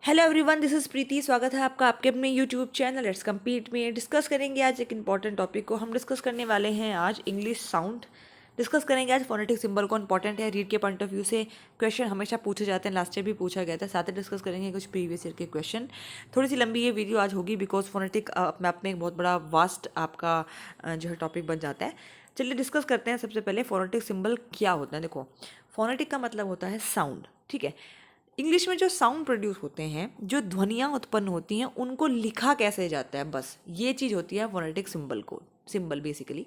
Hello everyone, this is प्रीति। स्वागत है आपका आपके अपने यूट्यूब चैनल लेट्स कम्पीट में। डिस्कस करेंगे आज एक इंपॉर्टेंट टॉपिक को। हम डिस्कस करने वाले हैं आज इंग्लिश साउंड। डिस्कस करेंगे आज फोनेटिक सिंबल को। इंपॉर्टेंट है रीड के पॉइंट ऑफ व्यू से। क्वेश्चन हमेशा पूछे जाते हैं, लास्ट ईयर भी पूछा गया था। साथ ही डिस्कस करेंगे कुछ प्रीवियस ईयर के क्वेश्चन। थोड़ी सी लंबी ये वीडियो आज होगी बिकॉज फोनेटिक अपने आप में एक बहुत बड़ा वास्ट आपका जो है टॉपिक बन जाता है। चलिए डिस्कस करते हैं। सबसे पहले फोनेटिक सिंबल क्या होता है। देखो, फोनेटिक का मतलब होता है साउंड, ठीक है। इंग्लिश में जो साउंड प्रोड्यूस होते हैं, जो ध्वनियाँ उत्पन्न होती हैं, उनको लिखा कैसे जाता है, बस ये चीज़ होती है फोनेटिक सिंबल को। सिंबल बेसिकली,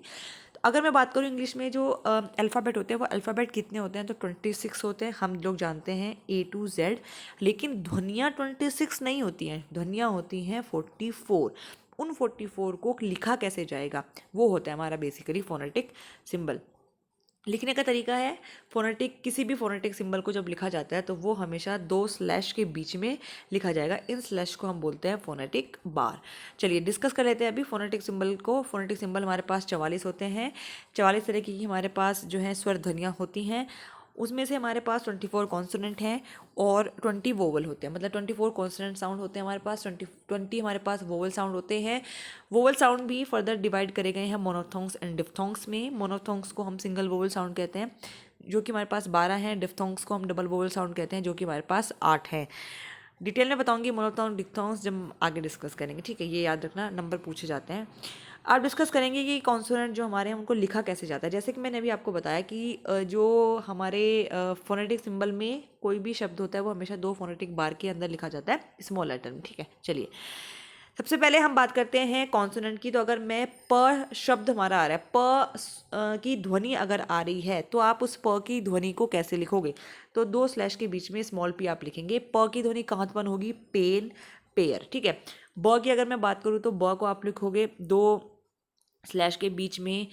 तो अगर मैं बात करूँ इंग्लिश में जो अल्फ़ाबेट होते हैं, वो अल्फ़ाबेट कितने होते हैं तो 26 होते हैं। हम लोग जानते हैं A to Z। लेकिन ध्वनियाँ 26 नहीं होती हैं, ध्वनियाँ होती हैं 44। उन 44 को लिखा कैसे जाएगा, वो होता है हमारा बेसिकली फोनेटिक सिंबल। लिखने का तरीका है, फोनेटिक किसी भी फोनेटिक सिंबल को जब लिखा जाता है तो वो हमेशा 2 स्लैश के बीच में लिखा जाएगा। इन स्लैश को हम बोलते हैं फोनेटिक बार। चलिए डिस्कस कर लेते हैं अभी फोनेटिक सिंबल को। फोनेटिक सिंबल हमारे पास 44 होते हैं। 44 तरह की हमारे पास जो है स्वर ध्वनियाँ होती हैं। उसमें से हमारे पास 24 कॉन्सोनेंट हैं और 20 वोवल होते हैं। मतलब 24 कॉन्सोनेंट साउंड होते हैं हमारे पास, 20 हमारे पास वोवल साउंड होते हैं। वोवल साउंड भी फर्दर डिवाइड करे गए हैं मोनोथोंग्स एंड डिफ्थोंग्स में। मोनोथोंग्स को हम सिंगल वोवल साउंड कहते हैं, जो कि हमारे पास 12 हैं। डिफ्थोंग्स को हम डबल वोवल साउंड कहते हैं, जो कि हमारे पास 8 हैं। डिटेल में बताऊंगी मोनोथोंग डिफ्थोंग्स जब आगे डिस्कस करेंगे, ठीक है। ये याद रखना, नंबर पूछे जाते हैं। आप डिस्कस करेंगे कि कॉन्सोनेंट जो हमारे हैं उनको लिखा कैसे जाता है। जैसे कि मैंने अभी आपको बताया कि जो हमारे फोनेटिक सिंबल में कोई भी शब्द होता है वो हमेशा 2 फोनेटिक बार के अंदर लिखा जाता है, स्मॉल लेटर में, ठीक है। चलिए सबसे पहले हम बात करते हैं कॉन्सोनेंट की। तो अगर मैं प शब्द हमारा आ रहा है, की ध्वनि अगर आ रही है तो आप उस प की ध्वनि को कैसे लिखोगे। तो 2 स्लैश के बीच में स्मॉल पी आप लिखेंगे। प की ध्वनि कहाँ उत्पन्न होगी, पेन, पेयर, ठीक है। ब की अगर मैं बात करूँ तो ब को आप लिखोगे 2 स्लैश के बीच में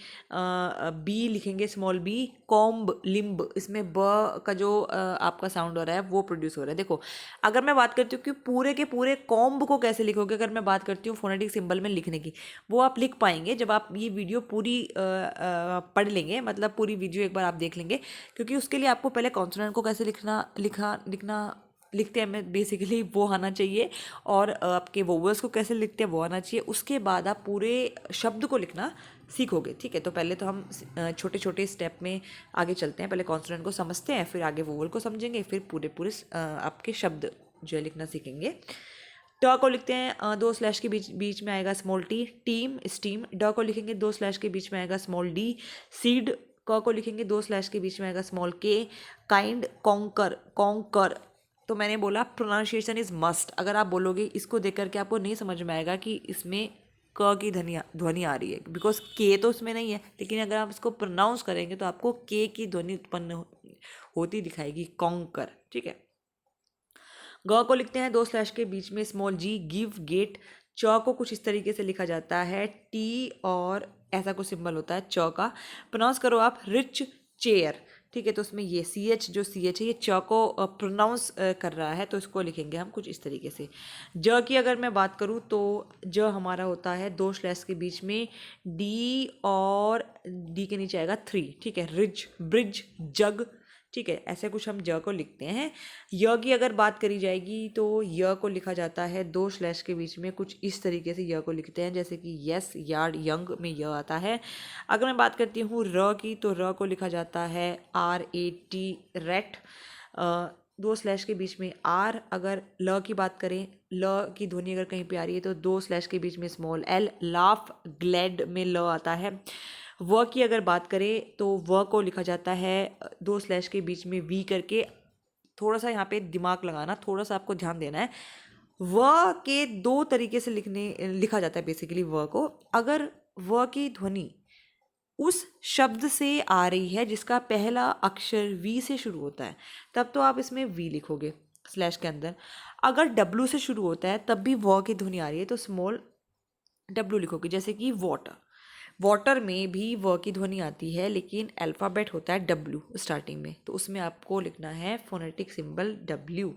बी लिखेंगे, स्मॉल बी, कॉम्ब, लिम्ब। इसमें ब का जो आपका साउंड हो रहा है वो प्रोड्यूस हो रहा है। देखो, अगर मैं बात करती हूँ कि पूरे के पूरे कॉम्ब को कैसे लिखोगे, अगर मैं बात करती हूँ फोनेटिक सिंबल में लिखने की, वो आप लिख पाएंगे जब आप ये वीडियो पूरी पढ़ लेंगे। मतलब पूरी वीडियो एक बार आप देख लेंगे, क्योंकि उसके लिए आपको पहले कॉन्सोनेंट को कैसे लिखना लिखते हैं मैं बेसिकली वो आना चाहिए, और आपके वोवल्स को कैसे लिखते हैं वो आना चाहिए। उसके बाद आप पूरे शब्द को लिखना सीखोगे, ठीक है। तो पहले तो हम छोटे छोटे स्टेप में आगे चलते हैं। पहले कॉन्सोनेंट को समझते हैं, फिर आगे वोवल को समझेंगे, फिर पूरे पूरे आपके शब्द जो है लिखना सीखेंगे। ट को लिखते हैं 2 स्लैश के बीच में आएगा स्मॉल टी, टीम, स्टीम। ड को लिखेंगे 2 स्लैश के बीच में आएगा स्मॉल डी, सीड। क को लिखेंगे 2 स्लैश के बीच में आएगा स्मॉल के, काइंड, कॉन्कर, कॉन्कर। तो मैंने बोला प्रोनाउंसिएशन इज मस्ट। अगर आप बोलोगे इसको देख करके आपको नहीं समझ में आएगा कि इसमें क की ध्वनि आ रही है, बिकॉज के तो उसमें नहीं है। लेकिन अगर आप इसको प्रोनाउंस करेंगे तो आपको के की ध्वनि उत्पन्न होती दिखाएगी, कॉन्कर, ठीक है। ग को लिखते हैं 2 स्लैश के बीच में स्मॉल जी, गिव, गेट। च को कुछ इस तरीके से लिखा जाता है, टी और ऐसा कुछ सिंबल होता है च का। प्रोनाउंस करो आप रिच, चेयर, ठीक है। तो उसमें ये सी एच, जो सी एच है, ये च को प्रोनाउंस कर रहा है, तो इसको लिखेंगे हम कुछ इस तरीके से। ज की अगर मैं बात करूँ तो ज हमारा होता है 2 स्लैश के बीच में डी, और डी के नीचे आएगा 3, ठीक है। रिज, ब्रिज, जग, ठीक है। ऐसे कुछ हम ज को लिखते हैं। य की अगर बात करी जाएगी तो य को लिखा जाता है 2 स्लैश के बीच में कुछ इस तरीके से य को लिखते हैं, जैसे कि यस, यार्ड, यंग में य आता है। अगर मैं बात करती हूँ र की, तो र को लिखा जाता है RAT, रेट। 2 स्लैश के बीच में आर। अगर ल की बात करें, ल की ध्वनि अगर कहीं पे आ रही है तो 2 स्लैश के बीच में स्मॉल एल, लाफ, ग्लैड में ल आता है। व की अगर बात करें तो व को लिखा जाता है 2 स्लैश के बीच में वी करके। थोड़ा सा यहाँ पे दिमाग लगाना, थोड़ा सा आपको ध्यान देना है। व के 2 तरीके से लिखा जाता है बेसिकली व को। अगर व की ध्वनि उस शब्द से आ रही है जिसका पहला अक्षर वी से शुरू होता है, तब तो आप इसमें वी लिखोगे स्लैश के अंदर। अगर डब्लू से शुरू होता है तब भी व की ध्वनि आ रही है तो स्मॉल डब्लू लिखोगे, जैसे कि वाटर। वाटर में भी व की ध्वनि आती है, लेकिन अल्फ़ाबेट होता है डब्लू स्टार्टिंग में, तो उसमें आपको लिखना है फोनेटिक सिंबल डब्ल्यू।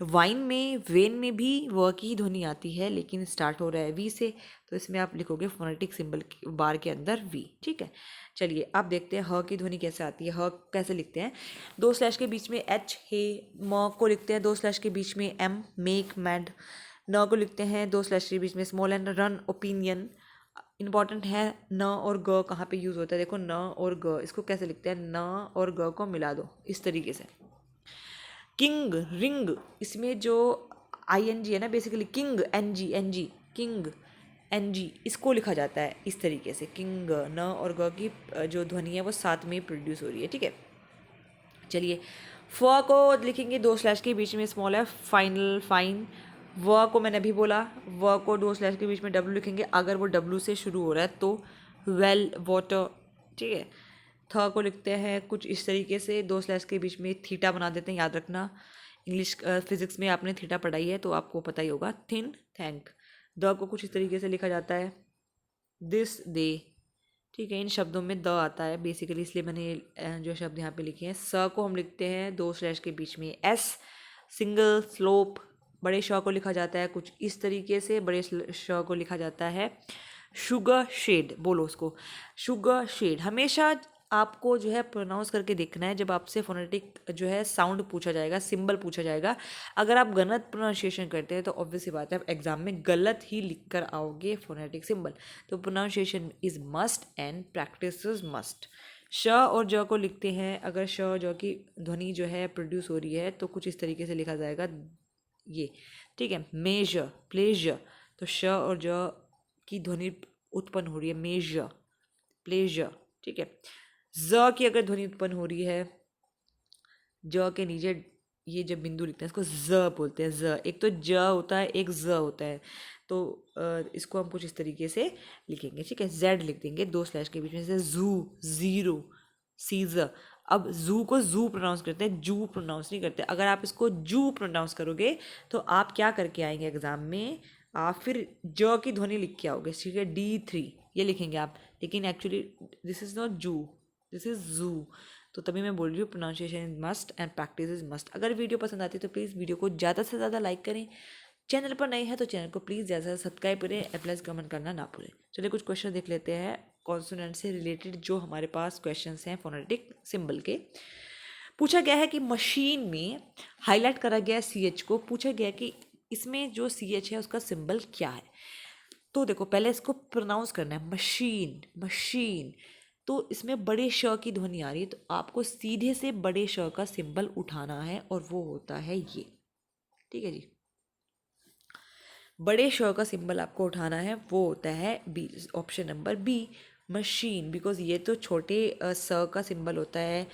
वाइन में, वेन में भी व की ध्वनि आती है, लेकिन स्टार्ट हो रहा है वी से, तो इसमें आप लिखोगे फोनेटिक सिंबल बार के अंदर वी। ठीक है, चलिए अब देखते हैं ह की ध्वनि कैसे आती है। ह कैसे लिखते हैं, दो स्लैश के बीच में एच, हे। म को लिखते हैं दो स्लैश के बीच में एम, मेक, मैड। न को लिखते हैं दो स्लैश के बीच में small N, run, opinion. Important है न और ग कहाँ पे यूज़ होता है। देखो न और ग, इसको कैसे लिखते हैं, न और ग को मिला दो इस तरीके से। किंग, रिंग, इसमें जो आई एन जी है ना, basically king, N G, N G, king, N G, इसको लिखा जाता है इस तरीके से। किंग, न और ग की जो ध्वनि है वो साथ में प्रोड्यूस हो रही है। ठीक है, चलिए फ को लिखेंगे दो स्लैश के बीच में स्मॉल है, फाइनल, फाइन। व को मैंने अभी बोला, व को दो स्लैश के बीच में डब्ल्यू लिखेंगे, अगर वो डब्ल्यू से शुरू हो रहा है तो वेल, वाटर। ठीक है, थ को लिखते हैं कुछ इस तरीके से, दो स्लैश के बीच में थीटा बना देते हैं, याद रखना इंग्लिश फिजिक्स में आपने थीटा पढ़ाई है तो आपको पता ही होगा। Thin, thank. द को कुछ इस तरीके से लिखा जाता है, दिस, दे। ठीक है, इन शब्दों में द आता है बेसिकली, इसलिए मैंने जो शब्द यहाँ पे लिखे हैं। स को हम लिखते हैं दो स्लैश के बीच में एस, सिंगल, स्लोप। बड़े श को लिखा जाता है कुछ इस तरीके से, बड़े श को लिखा जाता है शुगर शेड। बोलो उसको, शुगर शेड। हमेशा आपको जो है प्रोनाउंस करके देखना है जब आपसे फोनेटिक जो है साउंड पूछा जाएगा, सिंबल पूछा जाएगा। अगर आप गलत प्रोनाउंसिएशन करते हैं तो ऑब्वियस सी बात है आप एग्जाम में गलत ही लिख कर आओगे फोनेटिक सिंबल। तो pronunciation is must and practice is must. श और ज को लिखते हैं, अगर श और ज की ध्वनि जो है प्रोड्यूस हो रही है तो कुछ इस तरीके से लिखा जाएगा ये। ठीक है, मेजर, प्लेजर। तो श और ज की ध्वनि उत्पन्न हो रही है, मेजर, प्लेजर। ठीक है, ज की अगर ध्वनि उत्पन्न हो रही है, ज के नीचे ये जब बिंदु लिखते हैं इसको ज बोलते हैं। ज, एक तो ज होता है, एक ज होता है, तो इसको हम कुछ इस तरीके से लिखेंगे। ठीक है, जेड लिख देंगे दो स्लैश के बीच में से, जू, जीरो, सीजर। अब जू को जू प्रोनाउंस करते हैं, जू प्रोनाउंस नहीं करते। अगर आप इसको जू प्रोनाउंस करोगे तो आप क्या करके आएंगे एग्जाम में, आप फिर ज की ध्वनि लिख के आओगे। ठीक है, D3 ये लिखेंगे आप, लेकिन एक्चुअली दिस इज़ नॉट जू, दिस इज़ जू। तो तभी मैं बोल रही हूँ pronunciation is must and practice is must. अगर वीडियो पसंद आती है तो प्लीज़ वीडियो को ज़्यादा से ज़्यादा लाइक करें। चैनल पर नए हैं तो चैनल को प्लीज़ ज़्यादा से सब्सक्राइब करें, प्लस कमेंट करना ना भूलें। चलिए कुछ क्वेश्चन देख लेते हैं कॉन्सोनेंट से रिलेटेड, जो हमारे पास क्वेश्चंस हैं फोनेटिक सिंबल के। पूछा गया है कि मशीन में हाईलाइट करा गया CH को, पूछा गया कि इसमें जो CH है उसका सिंबल क्या है। तो देखो पहले इसको प्रोनाउंस करना है, मशीन, मशीन। तो इसमें बड़े श की ध्वनि आ रही है, तो आपको सीधे से बड़े श का सिंबल उठाना है और वो होता है ये। ठीक है जी, बड़े श का सिंबल आपको उठाना है, वो होता है B, option number B, machine. Because ये तो छोटे स का सिंबल होता है।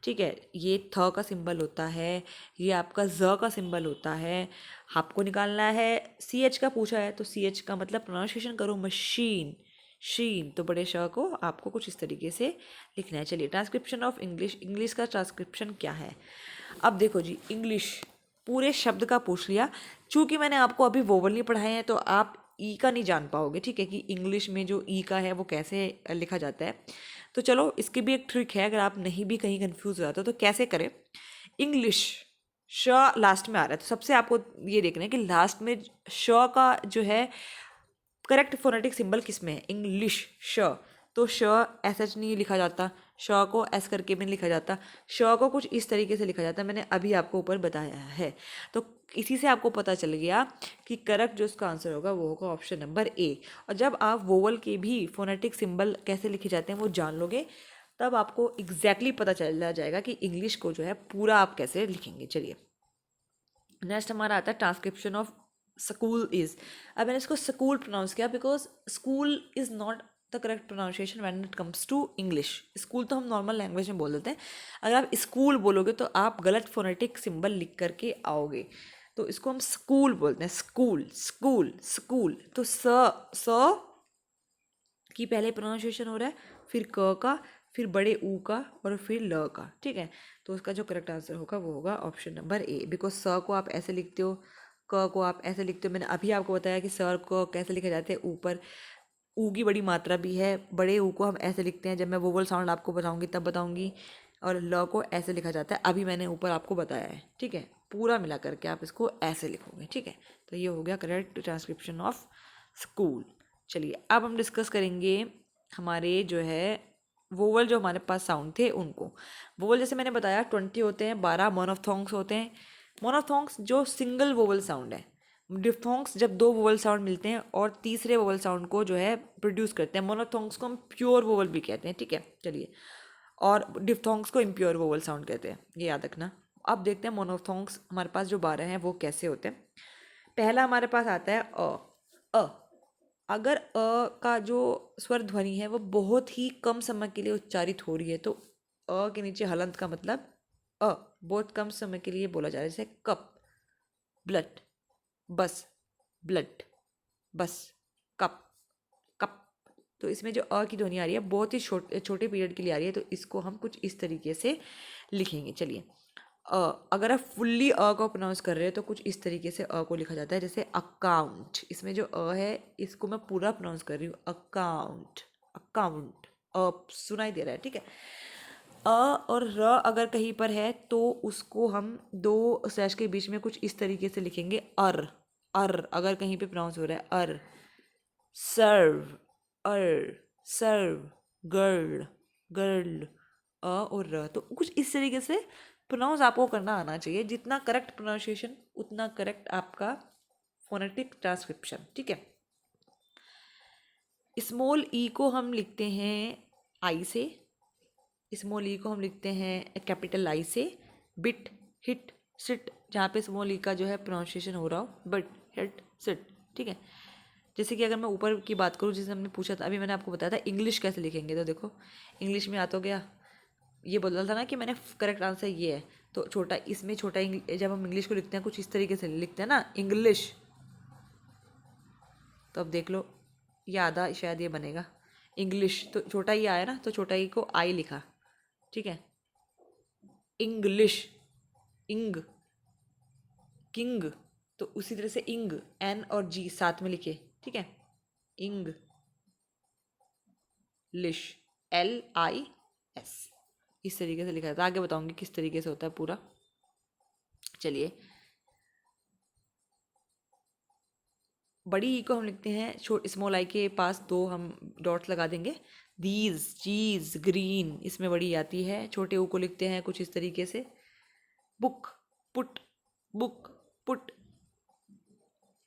ठीक है, ये थ का सिंबल होता है, ये आपका ज का सिंबल होता है। आपको निकालना है, CH का पूछा है तो CH का मतलब प्रोनाउंसिएशन करो मशीन, शीन। तो बड़े श को आपको कुछ इस तरीके से लिखना है। चलिए ट्रांसक्रिप्शन ऑफ इंग्लिश, इंग्लिश का ट्रांसक्रिप्शन क्या है। अब देखो जी, इंग्लिश पूरे शब्द का पूछ लिया। चूँकि मैंने आपको अभी वोवल नहीं पढ़ाए हैं तो आप ई का नहीं जान पाओगे। ठीक है, कि इंग्लिश में जो ई का है वो कैसे लिखा जाता है। तो चलो इसकी भी एक ट्रिक है, अगर आप नहीं भी कहीं कंफ्यूज हो जाते हो तो कैसे करें। इंग्लिश, श लास्ट में आ रहा है, तो सबसे आपको ये देखना है कि लास्ट में श का जो है करेक्ट फोनेटिक सिंबल किस में है, इंग्लिश, श। तो श ऐसा नहीं लिखा जाता, श को एस करके भी नहीं लिखा जाता, श को कुछ इस तरीके से लिखा जाता है, मैंने अभी आपको ऊपर बताया है। तो इसी से आपको पता चल गया कि करेक्ट जो इसका आंसर होगा वो होगा ऑप्शन नंबर ए। और जब आप वोवल के भी फोनेटिक सिंबल कैसे लिखे जाते हैं वो जान लोगे, तब आपको एग्जैक्टली पता चल जाएगा कि इंग्लिश को जो है पूरा आप कैसे लिखेंगे। चलिए नेक्स्ट हमारा आता है ट्रांसक्रिप्शन ऑफ स्कूल इज। अब मैंने इसको स्कूल प्रोनाउंस किया because school is not the correct pronunciation when it comes to English. School तो हम नॉर्मल लैंग्वेज में बोल देते हैं, अगर आप स्कूल बोलोगे तो आप गलत फोनेटिक सिंबल लिख करके आओगे। तो इसको हम स्कूल बोलते हैं, स्कूल, स्कूल, स्कूल। तो स की पहले प्रोनाउंसिएशन हो रहा है, फिर क का, फिर बड़े ऊ का और फिर ल का। ठीक है, तो उसका जो करेक्ट आंसर होगा वो होगा ऑप्शन नंबर ए। बिकॉज स को आप ऐसे लिखते हो, क को आप ऐसे लिखते हो। मैंने अभी आपको बताया कि सर को कैसे लिखे जाते हैं, ऊपर ऊ की बड़ी मात्रा भी है, बड़े ऊ को हम ऐसे लिखते हैं। जब मैं वोवल साउंड आपको बताऊंगी तब बताऊंगी। और ल को ऐसे लिखा जाता है, अभी मैंने ऊपर आपको बताया है। ठीक है, पूरा मिला करके आप इसको ऐसे लिखोगे, ठीक है। तो ये हो गया करेक्ट ट्रांसक्रिप्शन ऑफ स्कूल। चलिए अब हम डिस्कस करेंगे हमारे जो है वोवल, जो हमारे पास साउंड थे उनको। वोवल जैसे मैंने बताया 20 होते हैं, 12 मोनोफ्थोंग्स होते हैं। मोनोफ्थोंग्स जो सिंगल वोवल साउंड है, डिफ्थोंग्स जब दो वोवल साउंड मिलते हैं और तीसरे वोवल साउंड को जो है प्रोड्यूस करते हैं। मोनोफ्थोंग्स को हम प्योर वोवल भी कहते हैं, ठीक है। चलिए, और डिफ्थोंग्स को इम्प्योर वोवल साउंड कहते हैं, ये याद रखना। अब देखते हैं मोनोफ्थोंग्स हमारे पास जो 12 हैं वो कैसे होते हैं। पहला हमारे पास आता है अ। अगर का जो स्वर ध्वनि है वो बहुत ही कम समय के लिए उच्चारित हो रही है तो के नीचे हलंत का मतलब अ बहुत कम समय के लिए बोला जा रहा है, जैसे कप, ब्लड, बस, ब्लड, बस, कप, कप। तो इसमें जो अ की ध्वनि आ रही है बहुत ही छोटे पीरियड के लिए आ रही है, तो इसको हम कुछ इस तरीके से लिखेंगे। चलिए, अगर आप फुल्ली अ को प्रोनाउंस कर रहे हो तो कुछ इस तरीके से अ को लिखा जाता है, जैसे अकाउंट। इसमें जो अ है इसको मैं पूरा प्रोनाउंस कर रही हूँ, अकाउंट, अकाउंट। अ सुनाई दे रहा है, ठीक है। अ और र अगर कहीं पर है तो उसको हम दो स्लैश के बीच में कुछ इस तरीके से लिखेंगे, अर। अर अगर कहीं पे प्रोनाउंस हो रहा है, अर। सर्व, अर, सर्व, गर्ल, गर्ल। अ और र तो कुछ इस तरीके से प्रोनाउंस आपको करना आना चाहिए। जितना करेक्ट प्रोनाउंसिएशन उतना करेक्ट आपका फोनेटिक ट्रांसक्रिप्शन, ठीक है। स्मॉल ई को हम लिखते हैं आई से, स्मॉल ई को हम लिखते हैं कैपिटल आई से। बिट, हिट, सिट, जहाँ पे स्मॉल ई का जो है प्रोनाउंसिएशन हो रहा हो, बट, हिट, सिट, ठीक है। जैसे कि अगर मैं ऊपर की बात करूँ, जैसे हमने पूछा था, अभी मैंने आपको बताया था इंग्लिश कैसे लिखेंगे, तो देखो इंग्लिश में आ तो गया, ये बोल रहा था ना कि मैंने करेक्ट आंसर ये है। तो छोटा, इसमें छोटा जब हम इंग्लिश को लिखते हैं कुछ इस तरीके से लिखते हैं ना, इंग्लिश। तो अब देख लो, ये आधा शायद ये बनेगा इंग्लिश, तो छोटा ही आया ना, तो छोटा ही को आई लिखा, ठीक है। इंग्लिश, इंग, किंग, तो उसी तरह से इंग, एन और जी साथ में लिखे, ठीक है। इंग लिश, LIS, इस तरीके से लिखा जाता है। आगे बताऊंगी किस तरीके से होता है पूरा। चलिए, बड़ी ई को हम लिखते हैं स्मॉल आई के पास दो हम डॉट्स लगा देंगे। दीज, चीज, ग्रीन, इसमें बड़ी आती है। छोटे ऊ को लिखते हैं कुछ इस तरीके से, बुक, पुट, बुक, पुट।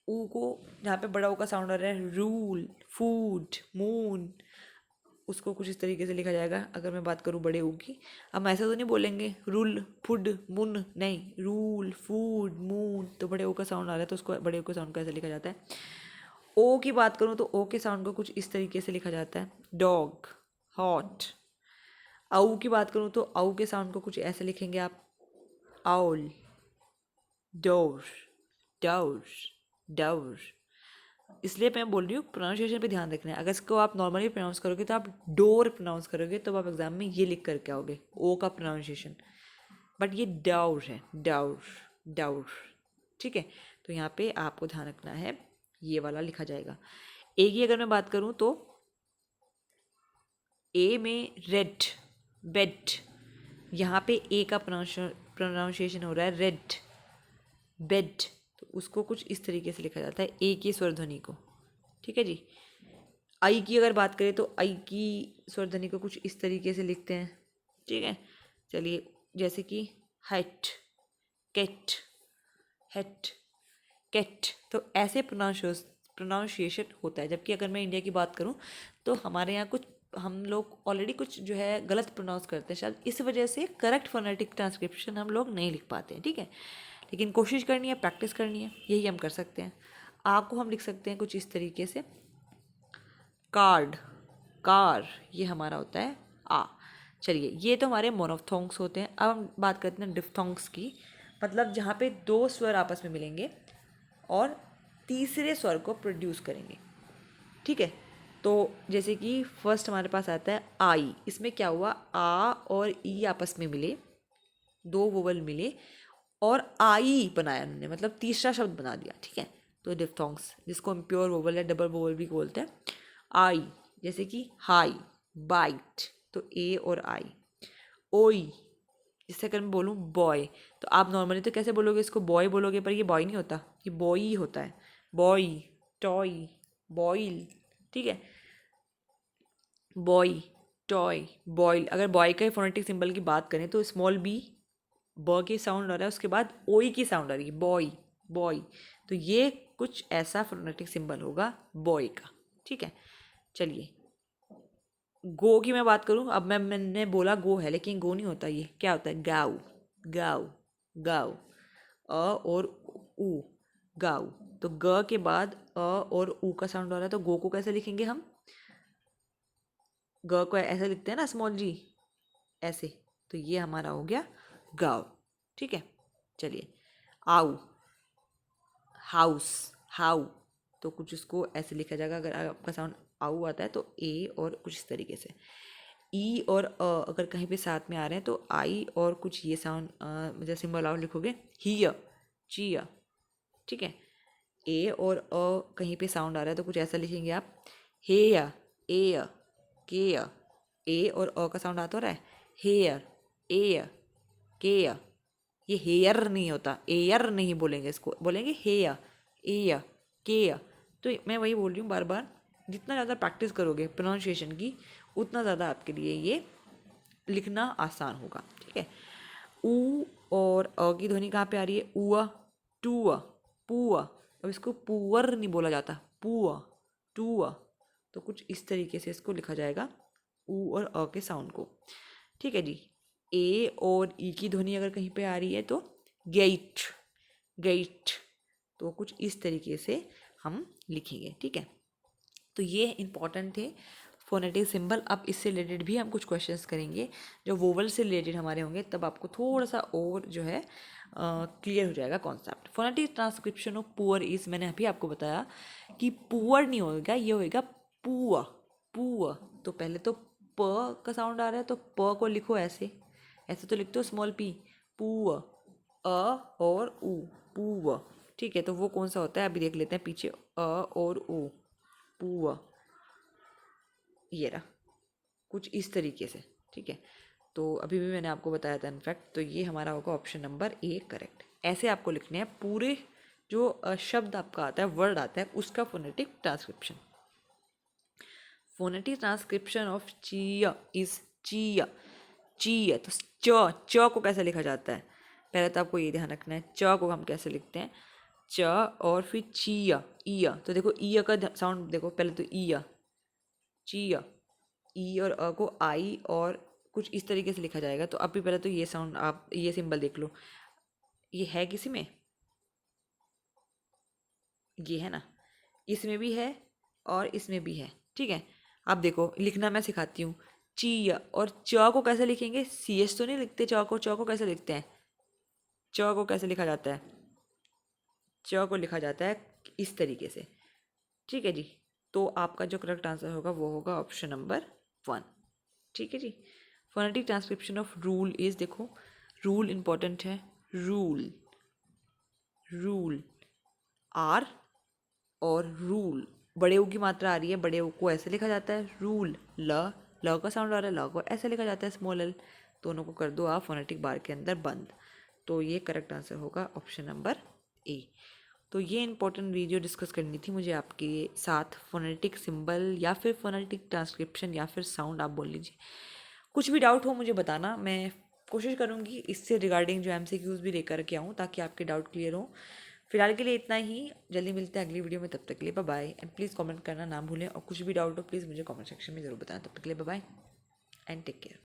ऊ को जहाँ पे बड़ा ऊ का साउंड आ रहा है, रूल, फूड, मून, उसको कुछ इस तरीके से लिखा जाएगा। अगर मैं बात करूँ बड़े ऊ की, हम ऐसे तो नहीं बोलेंगे रूल, फूड, मुन, नहीं, रूल, फूड, मून, तो बड़े ऊ का साउंड आ रहा है तो उसको बड़े ऊ का साउंड कैसे लिखा जाता है। ओ की बात करूँ तो ओ के साउंड को कुछ इस तरीके से लिखा जाता है, डॉग, हॉट। आऊ की बात करूँ तो आऊ के साउंड को कुछ ऐसे लिखेंगे आप, आउल, डोर, डोर, डोर। इसलिए मैं बोल रही हूँ प्रोनाउंसिएशन पे ध्यान रखना है। अगर इसको आप नॉर्मली प्रोनाउंस करोगे तो आप डोर प्रोनाउंस करोगे, तो आप एग्जाम में ये लिख करके आओगे ओ का प्रोनाउंसिएशन, बट ये डाउर है, डाउर, डाउर, ठीक है। तो यहाँ पे आपको ध्यान रखना है, ये वाला लिखा जाएगा। ए की अगर मैं बात करूँ तो ए में रेड, बेड, यहाँ पे ए का प्रोनाउंसिएशन हो रहा है रेड, बेड, तो उसको कुछ इस तरीके से लिखा जाता है ए की स्वर ध्वनि को, ठीक है जी। आई की अगर बात करें तो आई की स्वर ध्वनि को कुछ इस तरीके से लिखते हैं, ठीक है। चलिए, जैसे कि हाइट, कैट, हेट, कैट, तो ऐसे प्रोनाउंसिएशन होता है। जबकि अगर मैं इंडिया की बात करूं तो हमारे यहाँ कुछ हम लोग ऑलरेडी कुछ जो है गलत प्रोनाउंस करते हैं, शायद इस वजह से करेक्ट फोनेटिक ट्रांसक्रिप्शन हम लोग नहीं लिख पाते हैं, ठीक है। लेकिन कोशिश करनी है, प्रैक्टिस करनी है, यही हम कर सकते हैं। आ को हम लिख सकते हैं कुछ इस तरीके से, कार्ड, कार, ये हमारा होता है आ। चलिए, ये तो हमारे मोनोफ्थोंग्स होते हैं। अब हम बात करते हैं डिफ्थोंग्स की, मतलब जहाँ पे दो स्वर आपस में मिलेंगे और तीसरे स्वर को प्रोड्यूस करेंगे, ठीक है। तो जैसे कि फर्स्ट हमारे पास आता है आई, इसमें क्या हुआ, आ और ई आपस में मिले, दो वोवल मिले और आई बनाया उन्होंने, मतलब तीसरा शब्द बना दिया, ठीक है। तो डिफ्थोंग्स, जिसको हम प्योर वोवल या डबल वोवल भी बोलते हैं। आई, जैसे कि हाई, बाइट, तो ए और आई। ओई, जिससे अगर मैं बोलूँ बॉय, तो आप नॉर्मली तो कैसे बोलोगे इसको, बॉय बोलोगे, पर ये बॉय नहीं होता, ये बॉय ही होता है। बॉय, टॉय, बॉयल, ठीक है, बॉय, टॉय, बॉयल। अगर बॉय का फोनेटिक सिंबल की बात करें तो स्मॉल बी, ब की साउंड आ रहा है, उसके बाद ओई की साउंड आ रही है, बॉय, बॉय। तो ये कुछ ऐसा फोनेटिक सिंबल होगा बॉय का, ठीक है। चलिए, गो की मैं बात करूं, अब मैंने बोला गो है, लेकिन गो नहीं होता, ये क्या होता है, गाऊ, गाऊ, गाऊ, अ और ऊ, गाऊ। तो ग के बाद अ और ऊ का साउंड आ रहा है, तो गो को कैसे लिखेंगे हम, ग को ऐसे लिखते हैं ना स्मॉल जी, ऐसे। तो ये हमारा हो गया गाँव, ठीक है। चलिए, आऊ, हाउस, हाउ, तो कुछ उसको ऐसे लिखा जाएगा, अगर आपका साउंड आऊ आता है तो ए और कुछ इस तरीके से। ई और अ अगर कहीं पे साथ में आ रहे हैं तो आई और कुछ ये साउंड जैसे सिंबल आउट लिखोगे, हिया, चिया, ठीक है। ए और अ कहीं पे साउंड आ रहा है तो कुछ ऐसा लिखेंगे आप, हेया, एया, केया। ए और अ का साउंड आता हो रहा है, हेयर, एयर, केया। ये हेयर नहीं होता, एयर नहीं बोलेंगे इसको, बोलेंगे हेया, एया, केया। तो मैं वही बोल रही हूँ बार बार, जितना ज़्यादा प्रैक्टिस करोगे प्रोनाउंसिएशन की, उतना ज़्यादा आपके लिए ये लिखना आसान होगा, ठीक है। ऊ और अ की ध्वनि कहाँ पे आ रही है, उआ, टूआ, पुआ। अब इसको पुअर नहीं बोला जाता, पुआ, टूआ। तो कुछ इस तरीके से इसको लिखा जाएगा, ऊ और अ के साउंड को, ठीक है जी। ए और ई की ध्वनि अगर कहीं पे आ रही है तो गेट, गेट। तो कुछ इस तरीके से हम लिखेंगे, ठीक है। तो ये इम्पॉर्टेंट थे फोनेटिक सिंबल। अब इससे रिलेटेड भी हम कुछ क्वेश्चंस करेंगे जो वोवल से रिलेटेड हमारे होंगे, तब आपको थोड़ा सा और जो है क्लियर हो जाएगा concept. Phonetic transcription of poor is, मैंने अभी आपको बताया कि पुअर नहीं होगा, ये होएगा पुआ, पुआ। तो पहले तो प का साउंड आ रहा है तो प को लिखो ऐसे, ऐसे तो लिखते हो स्मॉल पी, पुआ, अ और ऊ, पुआ, ठीक है। तो वो कौन सा होता है अभी देख लेते हैं पीछे, अ और ऊ, पुआ, ये रहा कुछ इस तरीके से, ठीक है। तो अभी भी मैंने आपको बताया था इनफैक्ट, तो ये हमारा होगा ऑप्शन नंबर ए करेक्ट। ऐसे आपको लिखने हैं पूरे जो शब्द आपका आता है, वर्ड आता है, उसका phonetic transcription. Phonetic transcription of chia is chia, chia. तो च को कैसे लिखा जाता है, पहले तो आपको ये ध्यान रखना है, च को हम कैसे लिखते हैं, च और फिर चिया, ईया। तो देखो ईया का साउंड देखो, पहले तो ईया, चिया, ई और अ को आई और कुछ इस तरीके से लिखा जाएगा। तो अभी पहले तो ये साउंड, आप ये सिंबल देख लो, ये है किसी में, ये है ना, इसमें भी है और इसमें भी है, ठीक है। अब देखो लिखना मैं सिखाती हूँ, ची और च को कैसे लिखेंगे, सी एस तो नहीं लिखते च को कैसे लिखते हैं, च को कैसे लिखा जाता है, च को लिखा जाता है इस तरीके से, ठीक है जी। तो आपका जो करेक्ट आंसर होगा वो होगा ऑप्शन नंबर 1, ठीक है जी। Phonetic transcription of rule is, देखो रूल इंपॉर्टेंट है, रूल, रूल, आर और रूल, बड़े ऊ की मात्रा आ रही है, बड़े ऊ को ऐसे लिखा जाता है रूल, ल का साउंड आ रहा है, ल को ऐसे लिखा जाता है स्मॉल एल। दोनों को कर दो आप फोनेटिक बार के अंदर बंद। तो ये करेक्ट आंसर होगा ऑप्शन नंबर ए। तो ये इंपॉर्टेंट वीडियो डिस्कस करनी थी मुझे आपके साथ, फोनेटिक सिंबल या फिर फोनेटिक ट्रांसक्रिप्शन या फिर साउंड आप बोल लीजिए। कुछ भी डाउट हो मुझे बताना, मैं कोशिश करूँगी इससे रिगार्डिंग जो MCQs भी लेकर के आऊँ ताकि आपके डाउट क्लियर हो। फिलहाल के लिए इतना ही, जल्दी मिलते हैं अगली वीडियो में, तब तक के लिए bye bye. And please comment करना ना भूलें, और कुछ भी डाउट हो प्लीज़ मुझे कमेंट सेक्शन में ज़रूर बताना। तब तक के लिए bye bye and take care.